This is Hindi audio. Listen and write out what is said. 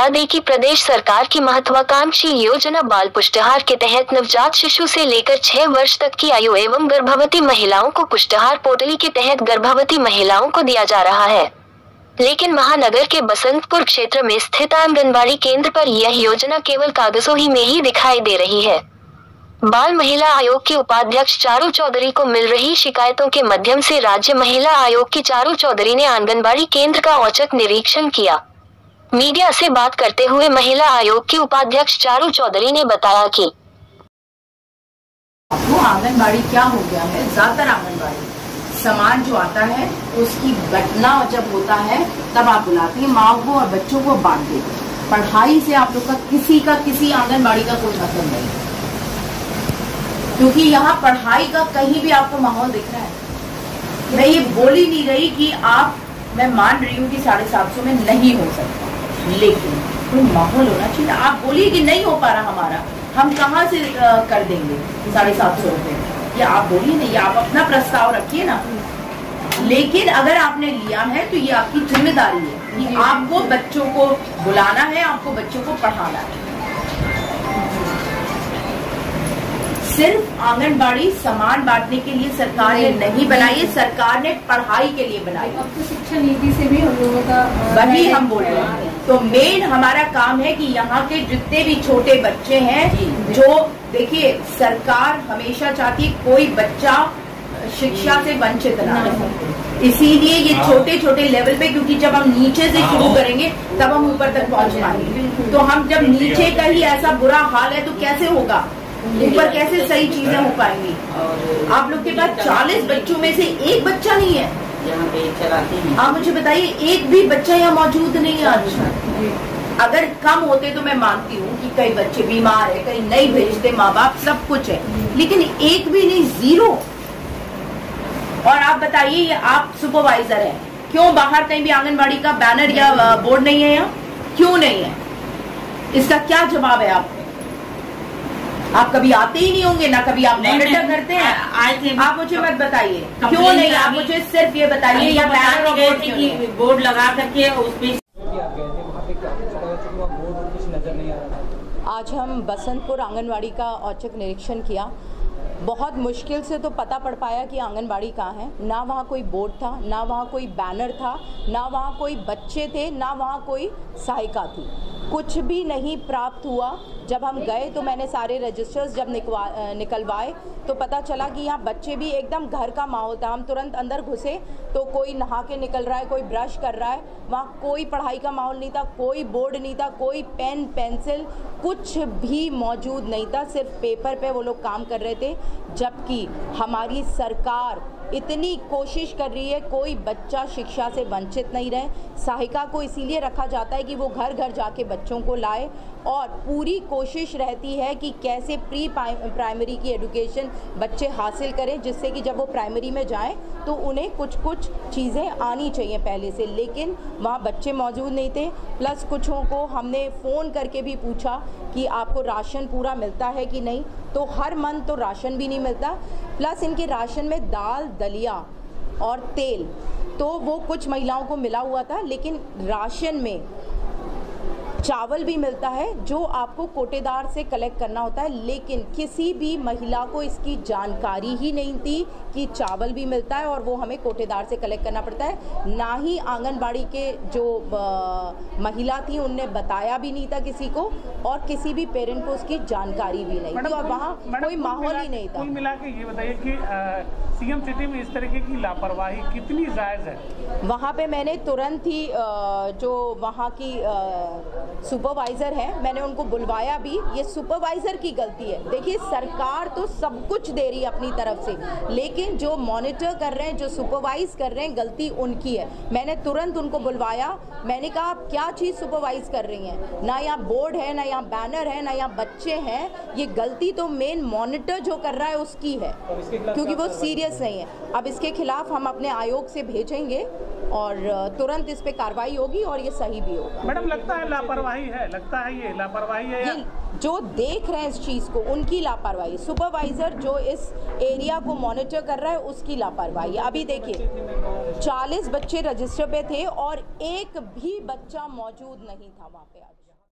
बता दें कि प्रदेश सरकार की महत्वाकांक्षी योजना बाल पुष्टाहार के तहत नवजात शिशु से लेकर 6 वर्ष तक की आयु एवं गर्भवती महिलाओं को पुष्टाहार पोटली के तहत गर्भवती महिलाओं को दिया जा रहा है। लेकिन महानगर के बसंतपुर क्षेत्र में स्थित आंगनबाड़ी केंद्र पर यह योजना केवल कागजों ही में ही दिखाई दे रही है। बाल महिला आयोग के उपाध्यक्ष चारू चौधरी को मिल रही शिकायतों के माध्यम से राज्य महिला आयोग की चारू चौधरी ने आंगनबाड़ी केंद्र का औचक निरीक्षण किया। मीडिया से बात करते हुए महिला आयोग की उपाध्यक्ष चारू चौधरी ने बताया कि वो आंगनबाड़ी क्या हो गया है, ज्यादातर आंगनबाड़ी सामान जो आता है उसकी घटना जब होता है तब आप बुलाती हैं माँ को और बच्चों को बांट देते। पढ़ाई से आप लोग का किसी आंगनबाड़ी का कोई मतलब नहीं, क्योंकि यहाँ पढ़ाई का कहीं भी आपको माहौल दिख रहा है। मैं ये बोल ही नहीं रही कि मैं मान रही हूँ कि 750 में नहीं हो सकता, लेकिन कोई माहौल होना चाहिए। आप बोलिए कि नहीं हो पा रहा हमारा, हम कहाँ से कर देंगे 750 रुपए, ये आप बोलिए नहीं, आप अपना प्रस्ताव रखिए ना। लेकिन अगर आपने लिया है तो ये आपकी जिम्मेदारी है कि आपको बच्चों को बुलाना है, आपको बच्चों को पढ़ाना है। सिर्फ आंगनबाड़ी सामान बांटने के लिए सरकार ने नहीं बनाई है, सरकार ने पढ़ाई के लिए बनाई। अब तो शिक्षा नीति से भी हम लोगों का वही हम बोल रहे हैं। तो मेन हमारा काम है कि यहाँ के जितने भी छोटे बच्चे हैं, जो देखिए सरकार हमेशा चाहती है कोई बच्चा शिक्षा से वंचित ना रहे, इसीलिए ये छोटे छोटे लेवल पे, क्योंकि जब हम नीचे से शुरू करेंगे तब हम ऊपर तक पहुँच पाएंगे। तो हम जब नीचे का ही ऐसा बुरा हाल है तो कैसे होगा, ऊपर कैसे सही चीजें हो पाएंगी। आप लोग के पास 40 बच्चों में से एक बच्चा नहीं है यहाँ पे चलाते हैं। आप मुझे बताइए, एक भी बच्चा यहाँ मौजूद नहीं है आज। अगर कम होते तो मैं मानती हूँ कि कई बच्चे बीमार है, कहीं नहीं भेजते माँ बाप, सब कुछ है, लेकिन एक भी नहीं, 0। और आप बताइए, ये आप सुपरवाइजर है, क्यों बाहर कहीं भी आंगनबाड़ी का बैनर या बोर्ड नहीं है यहाँ, क्यों नहीं है? इसका क्या जवाब है आपको? आप कभी आते ही नहीं होंगे ना, कभी आप मॉनिटर करते हैं? आए थे। आप मुझे मत बताइए क्यों नहीं, आप मुझे सिर्फ ये बताइए या बैनर और बोर्ड लगा करके उस पे। आज हम बसंतपुर आंगनबाड़ी का औचक निरीक्षण किया। बहुत मुश्किल से तो पता पड़ पाया कि आंगनबाड़ी कहाँ है। ना वहाँ कोई बोर्ड था, ना वहाँ कोई बैनर था, ना वहाँ कोई बच्चे थे, ना वहाँ कोई सहायिका थी, कुछ भी नहीं प्राप्त हुआ। जब हम गए तो मैंने सारे रजिस्टर्स जब निकलवाए तो पता चला कि यहाँ बच्चे भी एकदम घर का माहौल था। हम तुरंत अंदर घुसे तो कोई नहा के निकल रहा है, कोई ब्रश कर रहा है, वहाँ कोई पढ़ाई का माहौल नहीं था, कोई बोर्ड नहीं था, कोई पेन पेंसिल कुछ भी मौजूद नहीं था, सिर्फ पेपर पे वो लोग काम कर रहे थे। जबकि हमारी सरकार इतनी कोशिश कर रही है कोई बच्चा शिक्षा से वंचित नहीं रहे। सहायिका को इसीलिए रखा जाता है कि वो घर घर जाके बच्चों को लाए, और पूरी कोशिश रहती है कि कैसे प्री प्राइमरी की एजुकेशन बच्चे हासिल करें, जिससे कि जब वो प्राइमरी में जाएं तो उन्हें कुछ कुछ चीज़ें आनी चाहिए पहले से। लेकिन वहाँ बच्चे मौजूद नहीं थे। प्लस कुछों को हमने फ़ोन करके भी पूछा कि आपको राशन पूरा मिलता है कि नहीं, तो हर मंथ तो राशन भी नहीं मिलता। प्लस इनके राशन में दाल, दलिया और तेल तो वो कुछ महिलाओं को मिला हुआ था, लेकिन राशन में चावल भी मिलता है जो आपको कोटेदार से कलेक्ट करना होता है। लेकिन किसी भी महिला को इसकी जानकारी ही नहीं थी कि चावल भी मिलता है और वो हमें कोटेदार से कलेक्ट करना पड़ता है। ना ही आंगनबाड़ी के जो महिला थी उनने बताया भी नहीं था किसी को, और किसी भी पेरेंट को उसकी जानकारी भी नहीं थी, और वहाँ कोई माहौल ही नहीं था। कुल मिला के ये बताइए कि सीएम सिटी में इस तरीके की लापरवाही कितनी जायज़ है? वहाँ पे मैंने तुरंत ही जो वहाँ की सुपरवाइज़र है, मैंने उनको बुलवाया भी। ये सुपरवाइज़र की गलती है। देखिए सरकार तो सब कुछ दे रही है अपनी तरफ से, लेकिन जो मॉनिटर कर रहे हैं, जो सुपरवाइज कर रहे हैं, गलती उनकी है। मैंने तुरंत उनको बुलवाया, मैंने कहा आप क्या चीज़ सुपरवाइज कर रही हैं? ना यहाँ बोर्ड है, ना यहाँ बैनर है, ना यहाँ बच्चे हैं। ये गलती तो मेन मॉनिटर जो कर रहा है उसकी है, क्योंकि वो सीरियस नहीं है। अब इसके खिलाफ हम अपने आयोग से भेजेंगे और तुरंत इस पे कार्रवाई होगी और ये सही भी होगा। मैडम लगता है लापरवाही है, लगता है ये लापरवाही है, ये जो देख रहे हैं इस चीज़ को उनकी लापरवाही, सुपरवाइजर जो इस एरिया को मॉनिटर कर रहा है उसकी लापरवाही। अभी देखिए 40 बच्चे रजिस्टर पे थे और एक भी बच्चा मौजूद नहीं था वहाँ पे आज।